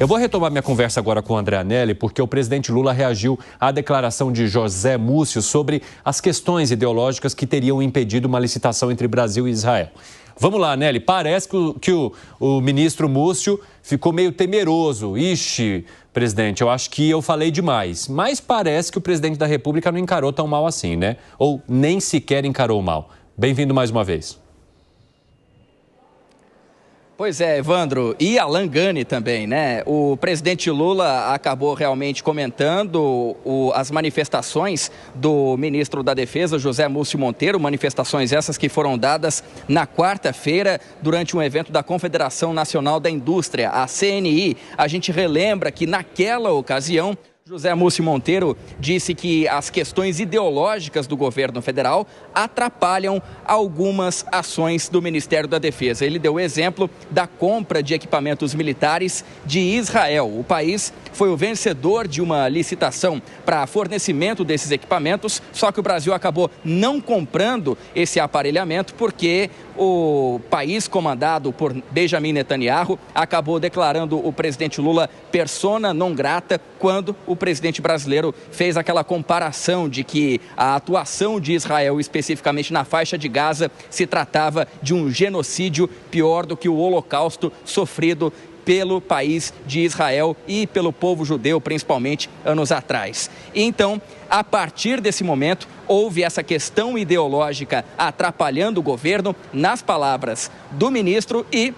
Eu vou retomar minha conversa agora com o André Anelli, porque o presidente Lula reagiu à declaração de José Múcio sobre as questões ideológicas que teriam impedido uma licitação entre Brasil e Israel. Vamos lá, Anelli, parece que o ministro Múcio ficou meio temeroso. Ixi, presidente, eu acho que eu falei demais. Mas parece que o presidente da República não encarou tão mal assim, né? Ou nem sequer encarou mal. Bem-vindo mais uma vez. Pois é, Evandro, e Alan Gani também, né? O presidente Lula acabou realmente comentando as manifestações do ministro da Defesa, José Múcio Monteiro, manifestações essas que foram dadas na quarta-feira durante um evento da Confederação Nacional da Indústria, a CNI. A gente relembra que naquela ocasião José Múcio Monteiro disse que as questões ideológicas do governo federal atrapalham algumas ações do Ministério da Defesa. Ele deu o exemplo da compra de equipamentos militares de Israel. O país foi o vencedor de uma licitação para fornecimento desses equipamentos, só que o Brasil acabou não comprando esse aparelhamento porque o país comandado por Benjamin Netanyahu acabou declarando o presidente Lula persona non grata quando o presidente brasileiro fez aquela comparação de que a atuação de Israel, especificamente na faixa de Gaza, se tratava de um genocídio pior do que o Holocausto sofrido pelo país de Israel e pelo povo judeu, principalmente anos atrás. Então, a partir desse momento, houve essa questão ideológica atrapalhando o governo, nas palavras do ministro, e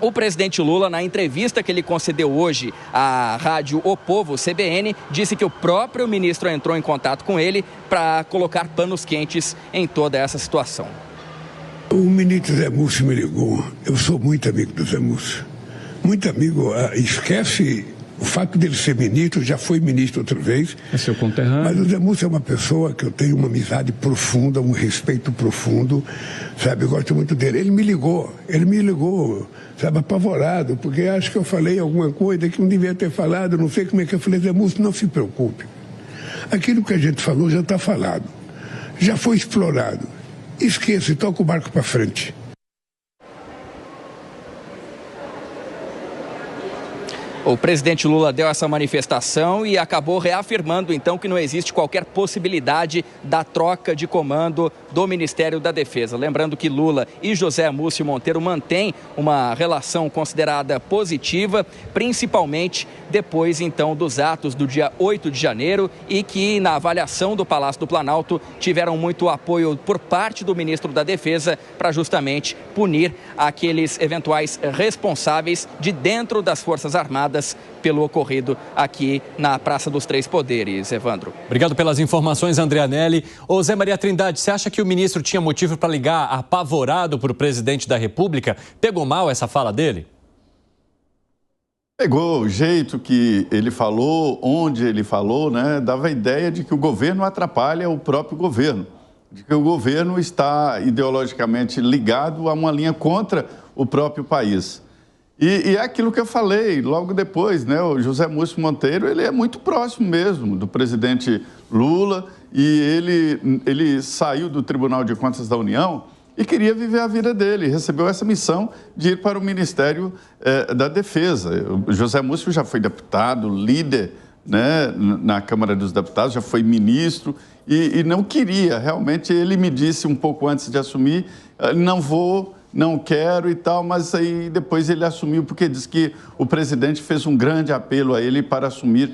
o presidente Lula, na entrevista que ele concedeu hoje à rádio O Povo, CBN, disse que o próprio ministro entrou em contato com ele para colocar panos quentes em toda essa situação. O ministro Zé Múcio me ligou. Eu sou muito amigo do Zé Múcio. Muito amigo. Esquece o fato dele ser ministro, já foi ministro outra vez. É seu conterrâneo. Mas o Zé Múcio é uma pessoa que eu tenho uma amizade profunda, um respeito profundo, sabe? Eu gosto muito dele. Ele me ligou, sabe, apavorado, porque acho que eu falei alguma coisa que não devia ter falado, não sei como é que eu falei. Zé Múcio, não se preocupe. Aquilo que a gente falou já está falado, já foi explorado. Esqueça e toca o barco para frente. O presidente Lula deu essa manifestação e acabou reafirmando, então, que não existe qualquer possibilidade da troca de comando do Ministério da Defesa. Lembrando que Lula e José Múcio Monteiro mantêm uma relação considerada positiva, principalmente depois, então, dos atos do dia 8 de janeiro e que, na avaliação do Palácio do Planalto, tiveram muito apoio por parte do ministro da Defesa para justamente punir aqueles eventuais responsáveis de dentro das Forças Armadas pelo ocorrido aqui na Praça dos Três Poderes, Evandro. Obrigado pelas informações, André Anelli. Ô Zé Maria Trindade, você acha que o ministro tinha motivo para ligar apavorado para o presidente da República? Pegou mal essa fala dele? Pegou o jeito que ele falou, onde ele falou, né? Dava a ideia de que o governo atrapalha o próprio governo, de que o governo está ideologicamente ligado a uma linha contra o próprio país. E é aquilo que eu falei logo depois, né? O José Múcio Monteiro, ele é muito próximo mesmo do presidente Lula e ele saiu do Tribunal de Contas da União e queria viver a vida dele, recebeu essa missão de ir para o Ministério da Defesa. O José Múcio já foi deputado, líder, né, na Câmara dos Deputados, já foi ministro e não queria, realmente ele me disse um pouco antes de assumir, não quero e tal, mas aí depois ele assumiu porque disse que o presidente fez um grande apelo a ele para assumir,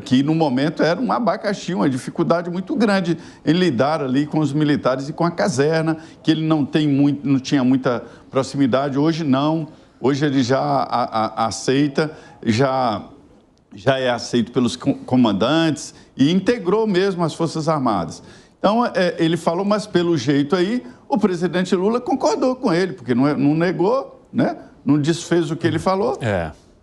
que no momento era um abacaxi, uma dificuldade muito grande em lidar ali com os militares e com a caserna, que ele não tinha muita proximidade. Hoje não, hoje ele já aceita, já é aceito pelos comandantes e integrou mesmo as Forças Armadas. Então, ele falou, mas pelo jeito aí, o presidente Lula concordou com ele, porque não negou, né? Não desfez o que ele falou.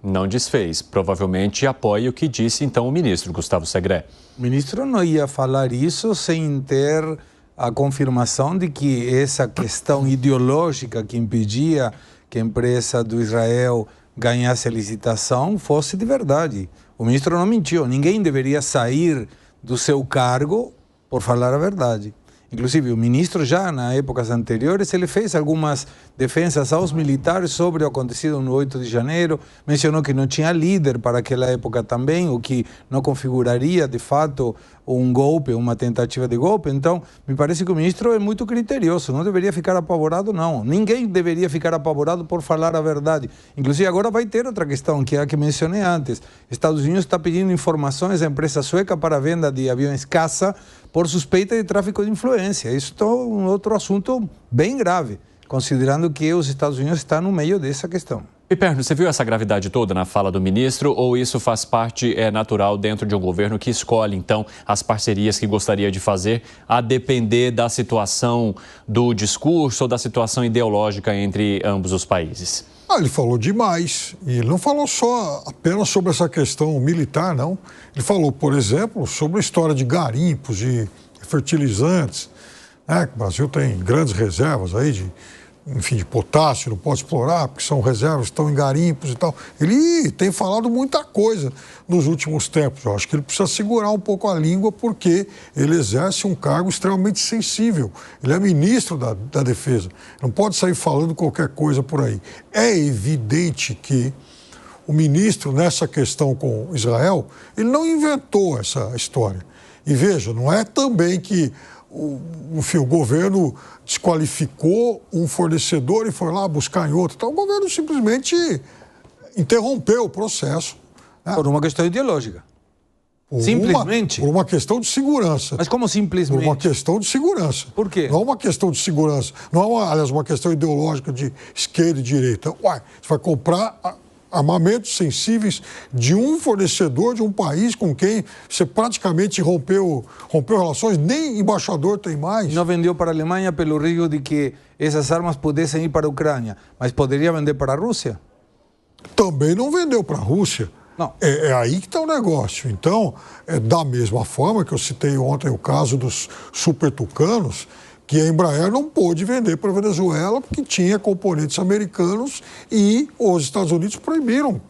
Não desfez. Provavelmente apoia o que disse, então, o ministro Gustavo Segré. O ministro não ia falar isso sem ter a confirmação de que essa questão ideológica que impedia que a empresa do Israel ganhasse a licitação fosse de verdade. O ministro não mentiu. Ninguém deveria sair do seu cargo por falar a verdade. Inclusive, o ministro já, nas épocas anteriores, ele fez algumas defensas aos militares sobre o acontecido no 8 de janeiro, mencionou que não tinha líder para aquela época também, o que não configuraria, de fato, um golpe, uma tentativa de golpe. Então, me parece que o ministro é muito criterioso, não deveria ficar apavorado, não. Ninguém deveria ficar apavorado por falar a verdade. Inclusive, agora vai ter outra questão, que é a que mencionei antes. Estados Unidos está pedindo informações à empresa sueca para a venda de aviões caça por suspeita de tráfico de influência. Isso é um outro assunto bem grave, considerando que os Estados Unidos estão no meio dessa questão. Piperno, você viu essa gravidade toda na fala do ministro ou isso faz parte natural dentro de um governo que escolhe, então, as parcerias que gostaria de fazer a depender da situação do discurso ou da situação ideológica entre ambos os países? Ele falou demais. E ele não falou só apenas sobre essa questão militar, não. Ele falou, por exemplo, sobre a história de garimpos, de fertilizantes. O Brasil tem grandes reservas aí de potássio, não pode explorar, porque são reservas que estão em garimpos e tal. Ele tem falado muita coisa nos últimos tempos. Eu acho que ele precisa segurar um pouco a língua, porque ele exerce um cargo extremamente sensível. Ele é ministro da Defesa. Não pode sair falando qualquer coisa por aí. É evidente que o ministro, nessa questão com Israel, ele não inventou essa história. E veja, não é também que o governo desqualificou um fornecedor e foi lá buscar em outro. Então, o governo simplesmente interrompeu o processo. Por uma questão ideológica. Simplesmente? Por uma questão de segurança. Mas como simplesmente? Por uma questão de segurança. Por quê? Não é uma questão de segurança. Não é, aliás, uma questão ideológica de esquerda e direita. Você vai comprar armamentos sensíveis de um fornecedor de um país com quem você praticamente rompeu relações, nem embaixador tem mais. Não vendeu para a Alemanha pelo risco de que essas armas pudessem ir para a Ucrânia, mas poderia vender para a Rússia? Também não vendeu para a Rússia. Não. É aí que está o negócio. Então, da mesma forma que eu citei ontem o caso dos Super Tucanos, que a Embraer não pôde vender para a Venezuela porque tinha componentes americanos e os Estados Unidos proibiram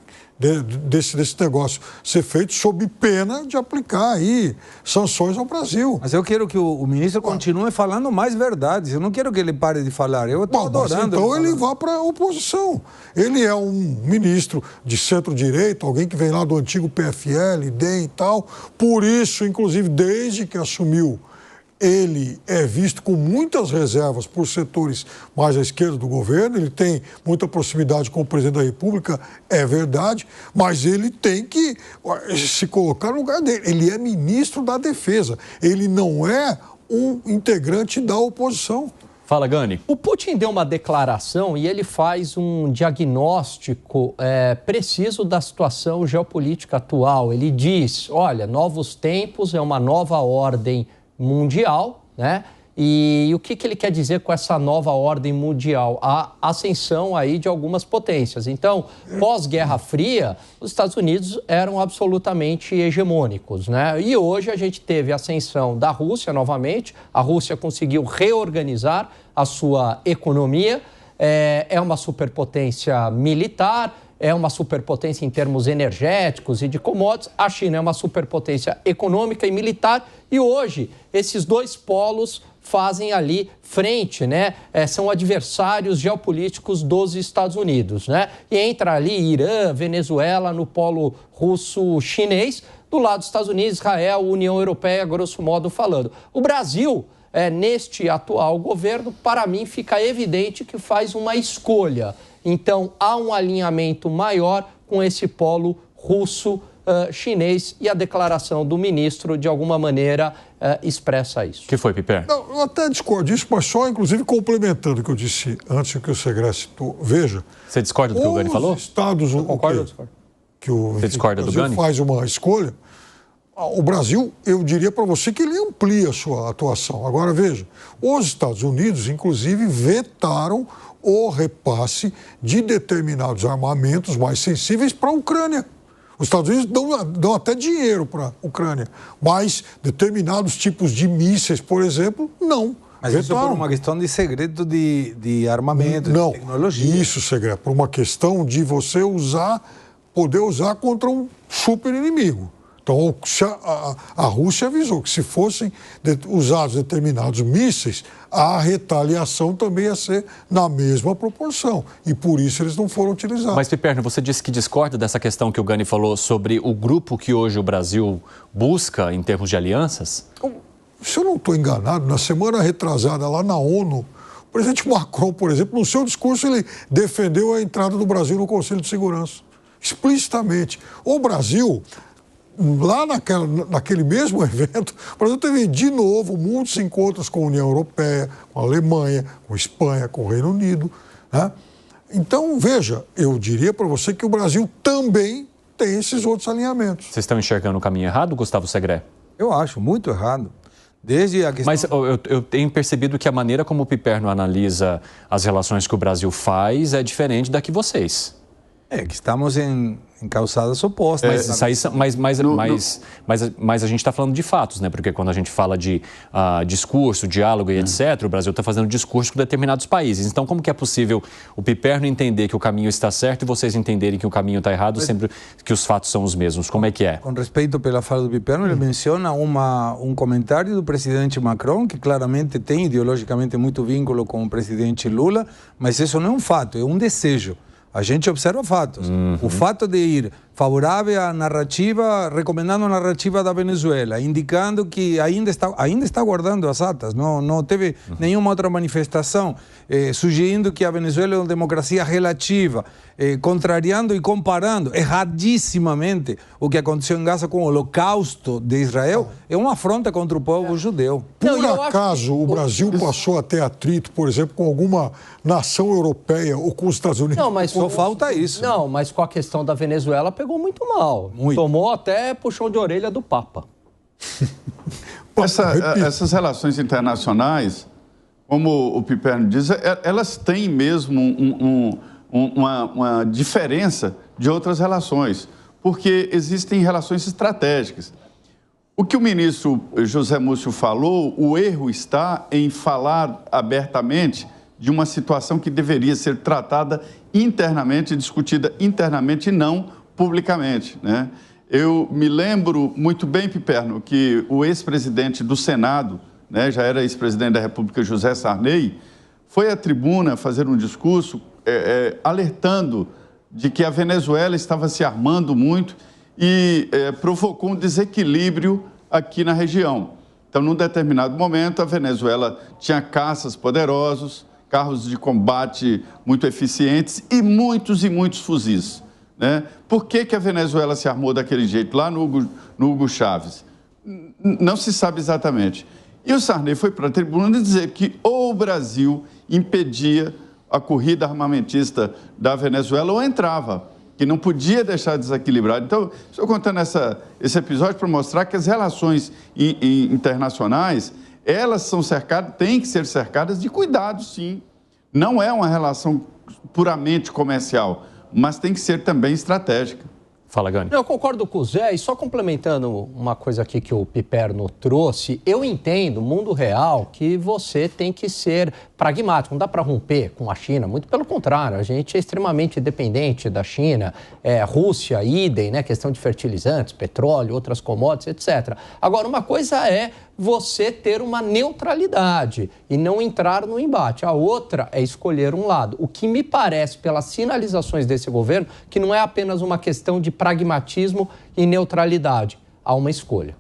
desse negócio ser feito sob pena de aplicar aí sanções ao Brasil. Mas eu quero que o ministro continue falando mais verdades. Eu não quero que ele pare de falar. Eu estou adorando. Então ele vá para a oposição. Ele é um ministro de centro-direita, alguém que vem lá do antigo PFL, DEM e tal. Por isso, inclusive, desde que assumiu, ele é visto com muitas reservas por setores mais à esquerda do governo, ele tem muita proximidade com o presidente da República, é verdade, mas ele tem que se colocar no lugar dele. Ele é ministro da Defesa, ele não é um integrante da oposição. Fala, Gani. O Putin deu uma declaração e ele faz um diagnóstico preciso da situação geopolítica atual. Ele diz, olha, novos tempos, é uma nova ordem mundial, né? E o que ele quer dizer com essa nova ordem mundial? A ascensão aí de algumas potências. Então, pós-Guerra Fria, os Estados Unidos eram absolutamente hegemônicos, né? E hoje a gente teve a ascensão da Rússia novamente. A Rússia conseguiu reorganizar a sua economia, é uma superpotência militar, é uma superpotência em termos energéticos e de commodities. A China é uma superpotência econômica e militar. E hoje, esses dois polos fazem ali frente, né? São adversários geopolíticos dos Estados Unidos, né? E entra ali Irã, Venezuela no polo russo-chinês. Do lado dos Estados Unidos, Israel, União Europeia, grosso modo falando. O Brasil, neste atual governo, para mim, fica evidente que faz uma escolha. Então, há um alinhamento maior com esse polo russo-chinês e a declaração do ministro, de alguma maneira, expressa isso. O que foi, Piper? Não, eu até discordo disso, mas só, inclusive, complementando o que eu disse antes, o que o Segre citou. Veja... Você discorda do que o Gani falou? Estados, eu concordo ou discordo? Você discorda do Gani? Faz uma escolha. O Brasil, eu diria para você que ele amplia a sua atuação. Agora, veja, os Estados Unidos, inclusive, vetaram o repasse de determinados armamentos mais sensíveis para a Ucrânia. Os Estados Unidos dão até dinheiro para a Ucrânia, mas determinados tipos de mísseis, por exemplo, não. Mas isso é por uma questão de segredo de armamento, não, de tecnologia. Isso, segredo, por uma questão de você poder usar contra um super inimigo. Então, a Rússia avisou que se fossem usados determinados mísseis, a retaliação também ia ser na mesma proporção. E por isso eles não foram utilizados. Mas, Piperno, você disse que discorda dessa questão que o Gani falou sobre o grupo que hoje o Brasil busca em termos de alianças? Se eu não estou enganado, na semana retrasada lá na ONU, o presidente Macron, por exemplo, no seu discurso ele defendeu a entrada do Brasil no Conselho de Segurança. Explicitamente. O Brasil, lá naquele mesmo evento, o Brasil teve de novo muitos encontros com a União Europeia, com a Alemanha, com a Espanha, com o Reino Unido. Né? Então, veja, eu diria para você que o Brasil também tem esses outros alinhamentos. Vocês estão enxergando o caminho errado, Gustavo Segré? Eu acho muito errado. Desde a questão... Mas eu tenho percebido que a maneira como o Piperno analisa as relações que o Brasil faz é diferente da que vocês. Que estamos em calçadas opostas. Mas a gente está falando de fatos, né? Porque quando a gente fala de discurso, diálogo e etc., o Brasil está fazendo discurso com determinados países. Então, como que é possível o Piperno entender que o caminho está certo e vocês entenderem que o caminho está errado, sempre que os fatos são os mesmos? Como é que é? Com respeito pela fala do Piperno, ele menciona um comentário do presidente Macron, que claramente tem ideologicamente muito vínculo com o presidente Lula, mas isso não é um fato, é um desejo. A gente observa fatos. O fato de ir favorável à narrativa, recomendando a narrativa da Venezuela, indicando que ainda está guardando as atas, não teve nenhuma outra manifestação, sugerindo que a Venezuela é uma democracia relativa, contrariando e comparando erradissimamente o que aconteceu em Gaza com o Holocausto de Israel, é uma afronta contra o povo judeu. Por acaso o Brasil passou a ter atrito, por exemplo, com alguma nação europeia ou com os Estados Unidos? Não, mas só falta isso. Não, mas com a questão da Venezuela pegou muito mal. Tomou até puxão de orelha do Papa. Essas relações internacionais, como o Piperno diz, elas têm mesmo uma diferença de outras relações, porque existem relações estratégicas. O que o ministro José Múcio falou, o erro está em falar abertamente de uma situação que deveria ser tratada internamente, discutida internamente e não publicamente, né? Eu me lembro muito bem, Piperno, que o ex-presidente do Senado, né, já era ex-presidente da República, José Sarney, foi à tribuna fazer um discurso alertando de que a Venezuela estava se armando muito e provocou um desequilíbrio aqui na região. Então, num determinado momento, a Venezuela tinha caças poderosos, carros de combate muito eficientes e muitos fuzis, né? Por que a Venezuela se armou daquele jeito lá no Hugo Chávez? Não se sabe exatamente. E o Sarney foi para a tribuna dizer que ou o Brasil impedia a corrida armamentista da Venezuela ou entrava, que não podia deixar desequilibrado. Então, estou contando esse episódio para mostrar que as relações internacionais, elas são têm que ser cercadas de cuidado, sim. Não é uma relação puramente comercial, mas tem que ser também estratégica. Fala, Gani. Eu concordo com o Zé, e só complementando uma coisa aqui que o Piperno trouxe, eu entendo, mundo real, que você tem que ser pragmático, não dá para romper com a China, muito pelo contrário, a gente é extremamente dependente da China, Rússia, idem, né, questão de fertilizantes, petróleo, outras commodities, etc. Agora, uma coisa é você ter uma neutralidade e não entrar no embate. A outra é escolher um lado. O que me parece, pelas sinalizações desse governo, que não é apenas uma questão de pragmatismo e neutralidade. Há uma escolha.